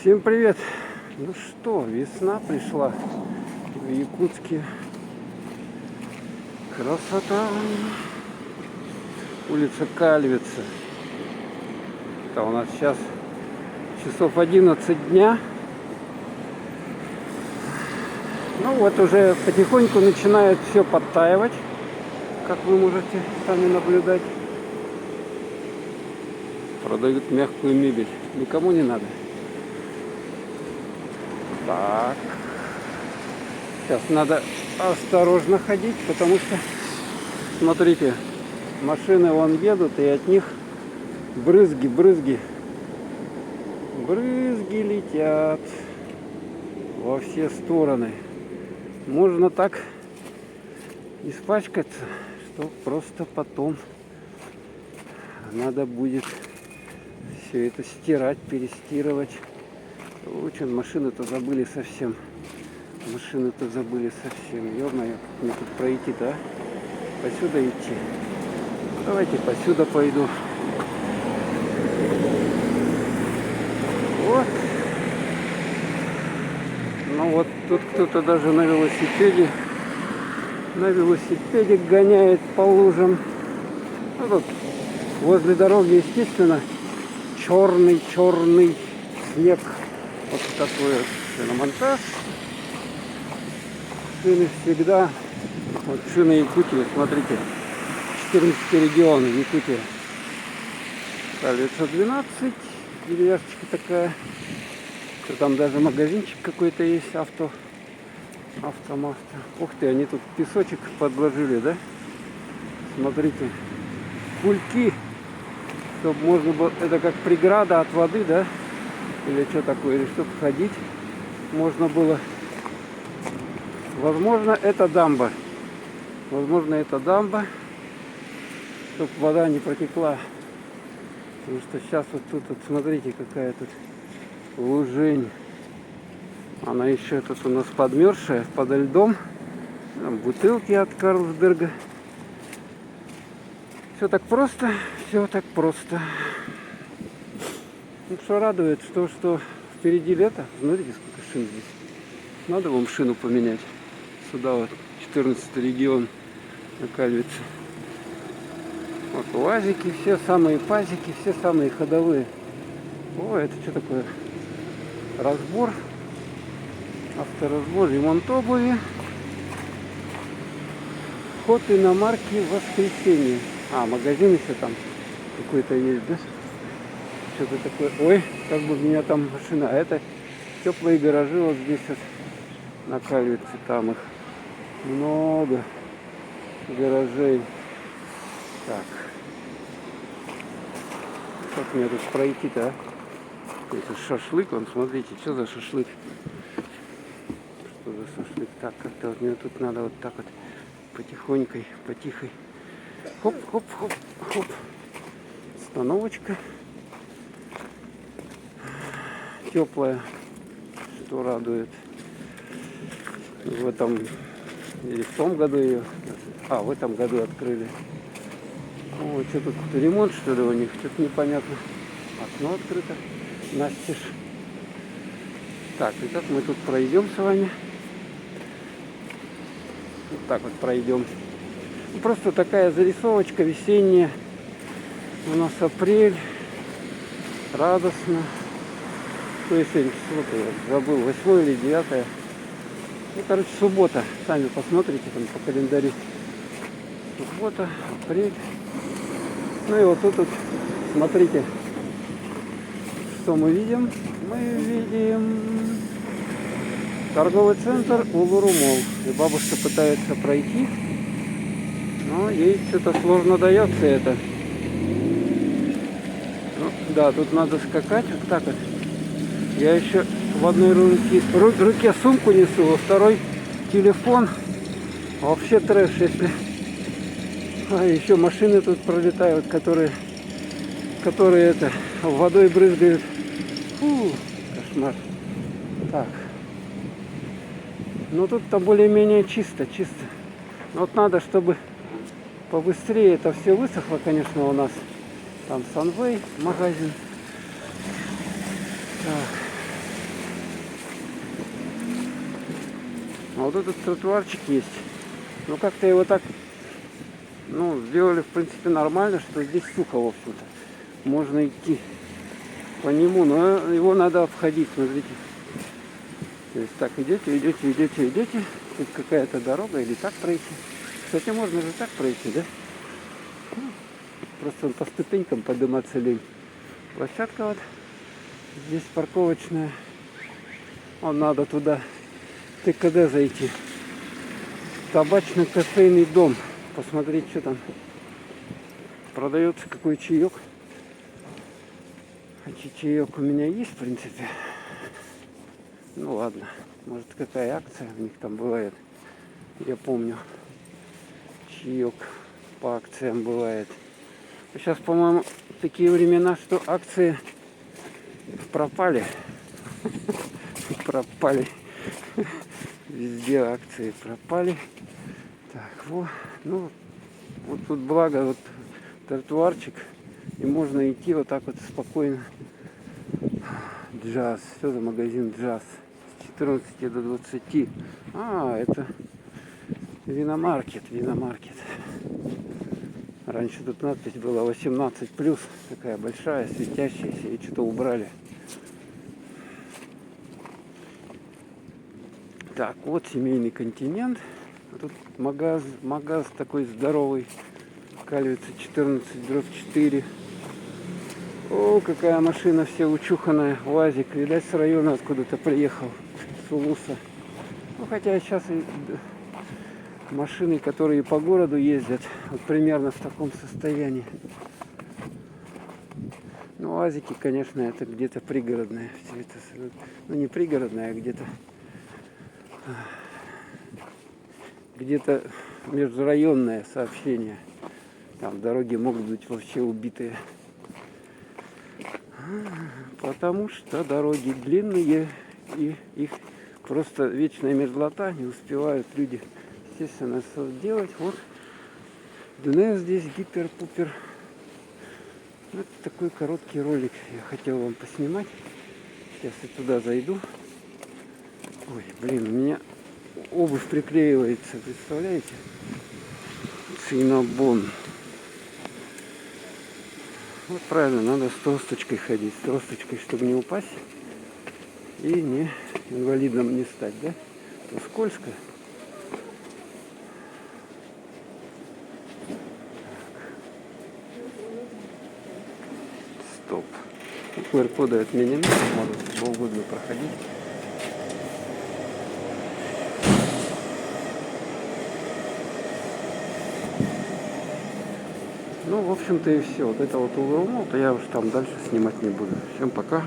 Всем привет! Ну что, весна пришла в Якутске. Красота! Улица Кальвица. Это у нас сейчас часов 11 дня. Ну вот уже потихоньку начинает все подтаивать, как вы можете сами наблюдать. Продают мягкую мебель. Никому не надо. Так. Сейчас надо осторожно ходить, потому что, смотрите, машины вон едут, и от них брызги летят во все стороны. Можно так испачкаться, что просто потом надо будет все это стирать, перестирывать. Очень машины-то забыли совсем. Машины-то забыли совсем. Ё-моё, как мне тут пройти-то, а? Посюда идти. Давайте посюда пойду. Вот. Ну вот тут кто-то даже на велосипеде гоняет по лужам. Ну тут возле дороги, естественно, черный снег. Вот такой вот шиномонтаж. Шины всегда. Вот шины Якутии, смотрите. 14 регион Якутия. Кальвица 12. Деревяшечка такая. Там даже магазинчик какой-то есть. Автомафта. Ух ты, они тут песочек подложили, да? Смотрите. Кульки. Чтобы можно было. Это как преграда от воды, да? Или что такое, или чтобы ходить можно было. Возможно, это дамба. Чтобы вода не протекла. Потому что сейчас вот тут, вот, смотрите, какая тут лужень. Она еще тут у нас подмерзшая, подо льдом. Там бутылки от Карлсберга. Все так просто. Ну, что радует, что впереди лето. Смотрите, сколько шин здесь. Надо вам шину поменять. Сюда вот 14 регион на Кальвице. Вот УАЗики, все самые пазики, все самые ходовые. О, это что такое? Разбор. Авторазбор, ремонт обуви. Вход иномарки «Воскресенье». А, магазин еще там какой-то есть, да? Что-то такое. Ой, как бы у меня там машина. А это теплые гаражи вот здесь вот на Кальвице. Там их много гаражей. Так. Как мне тут пройти-то, а? Это шашлык, вон, смотрите, что за шашлык? Что за шашлык? Так, как-то вот мне тут надо вот так вот потихой. Хоп. Остановочка. Теплая, что радует. В этом или в том году ее, в этом году открыли. О, что тут ремонт, что ли, у них? Что-то непонятно. Окно открыто, настежь. Так, и как мы тут пройдем с вами? Вот так вот пройдем. Просто такая зарисовочка весенняя. У нас апрель. Радостно. То есть число-то я забыл, 8 или 9. Ну, короче, суббота. Сами посмотрите там по календарю. Суббота, апрель. Ну и вот тут смотрите, что мы видим. Мы видим торговый центр Улуру-Молл. И бабушка пытается пройти, но ей что-то сложно дается это. Ну, да, тут надо скакать вот так вот. Я еще в одной руке сумку несу, во второй телефон. Вообще трэш, если... А еще машины тут пролетают, которые это водой брызгают. Фу, кошмар. Так. Ну тут-то более-менее чисто. Но вот надо, чтобы побыстрее это все высохло, конечно, у нас. Там Sunway магазин. Так. А вот этот тротуарчик есть. Ну как-то его так, ну, сделали в принципе нормально, что здесь сухо, в общем-то. Можно идти по нему, но его надо обходить, смотрите. То есть так идете. Тут какая-то дорога или так пройти. Кстати, можно же так пройти, да? Просто по ступенькам подниматься лень. Площадка вот здесь парковочная. Вон надо туда ТКД зайти. Табачно-кофейный дом. Посмотреть, что там продается, какой чаек. Хотя чаек у меня есть, в принципе. Ну ладно. Может, какая акция у них там бывает. Я помню. Чаек по акциям бывает. Сейчас, по-моему, такие времена, что акции пропали. Пропали. Везде акции пропали. Так, вот. Ну, вот тут благо вот тротуарчик. И можно идти вот так вот спокойно. Джаз. Что за магазин Джаз? С 14 до 20. А, это виномаркет. Раньше тут надпись была 18+, такая большая, светящаяся, и что-то убрали. Так, вот семейный континент. Тут магаз такой здоровый. Калица 14/4. О, какая машина вся учуханная. УАЗик, видать, с района откуда-то приехал. С Улуса. Ну, хотя сейчас и машины, которые по городу ездят, вот примерно в таком состоянии. Ну, УАЗики, конечно, это где-то пригородное. Все это, ну, не пригородное, а где-то межрайонное сообщение. Там дороги могут быть вообще убитые. Потому что дороги длинные, и их просто вечная мерзлота, не успевают люди, естественно, делать. Вот ДНС здесь гипер-пупер. Вот такой короткий ролик я хотел вам поснимать. Сейчас я туда зайду. Ой, блин, у меня обувь приклеивается, представляете? Циннабон. Вот правильно, надо с тросточкой ходить, с тросточкой, чтобы не упасть и не инвалидом не стать, да? То скользко. Стоп. QR-коды от меня нет, может полгода проходить. Ну, в общем-то и все. Вот это вот угрумал, то я уж там дальше снимать не буду. Всем пока.